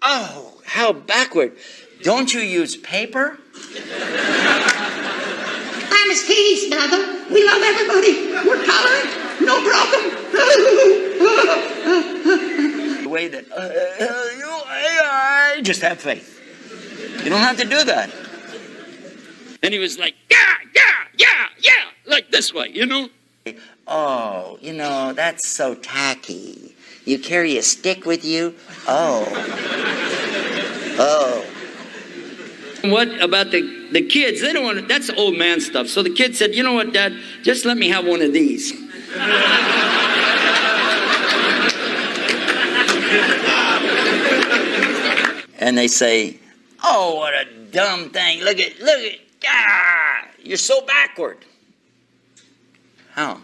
oh, how backward. Don't you use paper? Time is peace, brother. We love everybody. We're tolerant. No problem. The way that you just have faith. You don't have to do that. And he was like, yeah, like this way, you know. Oh, you know, that's so tacky. You carry a stick with you? Oh. What about the kids? They don't want to, that's old man stuff. So the kid said, you know what, Dad, just let me have one of these. And they say, oh, what a dumb thing. Look at, you're so backward. How?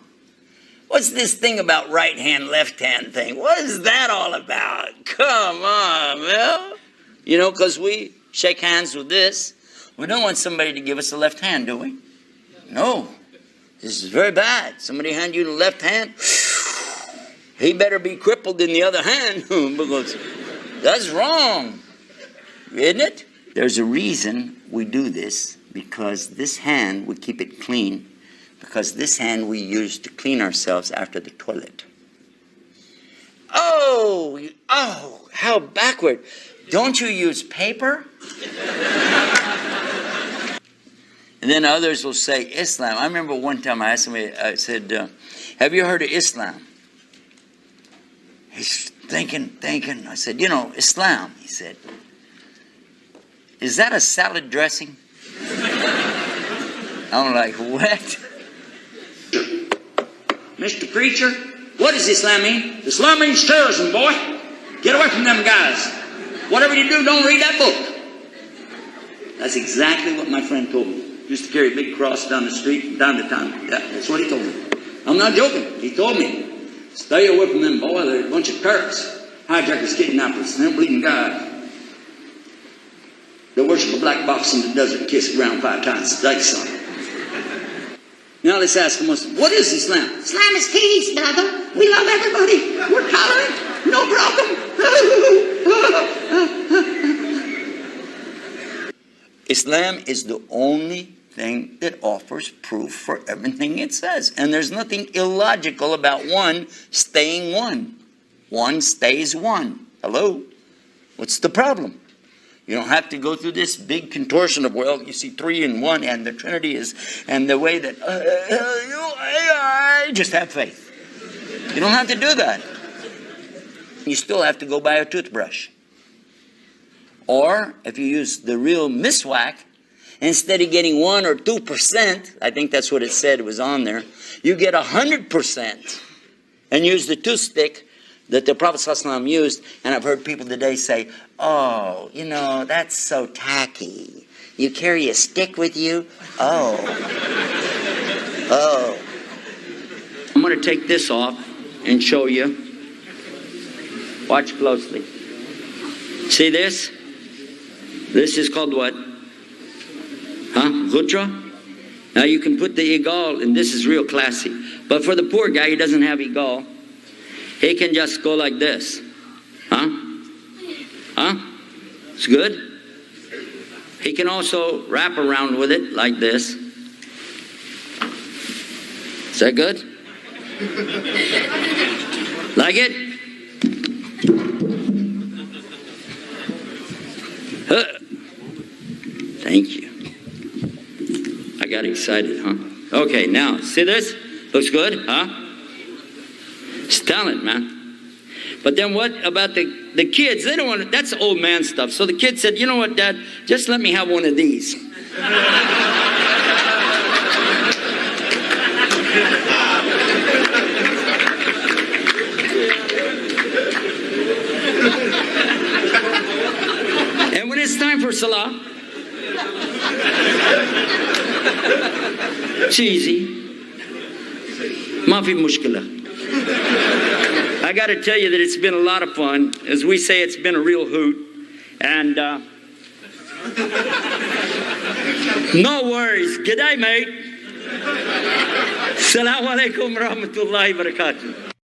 What's this thing about right hand, left hand thing? What is that all about? Come on, Bill. You know, because we shake hands with this. We don't want somebody to give us a left hand, do we? No. This is very bad. Somebody hand you the left hand, he better be crippled in the other hand because that's wrong. Isn't it? There's a reason we do this, because this hand, we keep it clean, because this hand we use to clean ourselves after the toilet. Oh, how backward. Don't you use paper? And then others will say Islam. I remember one time I asked somebody, I said, have you heard of Islam? He's thinking. I said, you know, Islam, he said. Is that a salad dressing? I'm like, what? Mr. Preacher, what does Islam mean? Islam means terrorism, boy. Get away from them guys. Whatever you do, don't read that book. That's exactly what my friend told me. He used to carry a big cross down the street from time to time. Yeah, that's what he told me. I'm not joking. He told me, stay away from them, boy. They're a bunch of Turks. Hijackers, kidnappers. They don't believe in God. They worship a black box in the desert and kiss the ground 5 times a day, son. Now let's ask a Muslim, what is Islam? Islam is peace, brother. We love everybody. We're tolerant. No problem. Islam is the only thing that offers proof for everything it says. And there's nothing illogical about one staying one. One stays one. Hello? What's the problem? You don't have to go through this big contortion of, well, you see 3 in 1 and the Trinity is, and the way that, just have faith. You don't have to do that. You still have to go buy a toothbrush. Or, if you use the real miswak, instead of getting 1 or 2%, I think that's what it said, it was on there, you get 100% and use the toothstick that the Prophet ﷺ used. And I've heard people today say, oh, you know, that's so tacky. You carry a stick with you? Oh. I'm going to take this off and show you. Watch closely. See this? This is called what? Ghudra? Now you can put the igal, and this is real classy. But for the poor guy, he doesn't have igal. He can just go like this. It's good. He can also wrap around with it like this. Is that good? Like it? Thank you. I got excited, huh? Okay, now, see this? Looks good, huh? It's talent, man. But then what about the kids? They don't want to, that's old man stuff. So the kid said, you know what, Dad, just let me have one of these. And when it's time for Salah, it's easy. Mafi mushkila. I got to tell you that it's been a lot of fun. As we say, it's been a real hoot. And no worries. G'day, mate. Assalamu alaikum wa rahmatullahi wa barakatuh.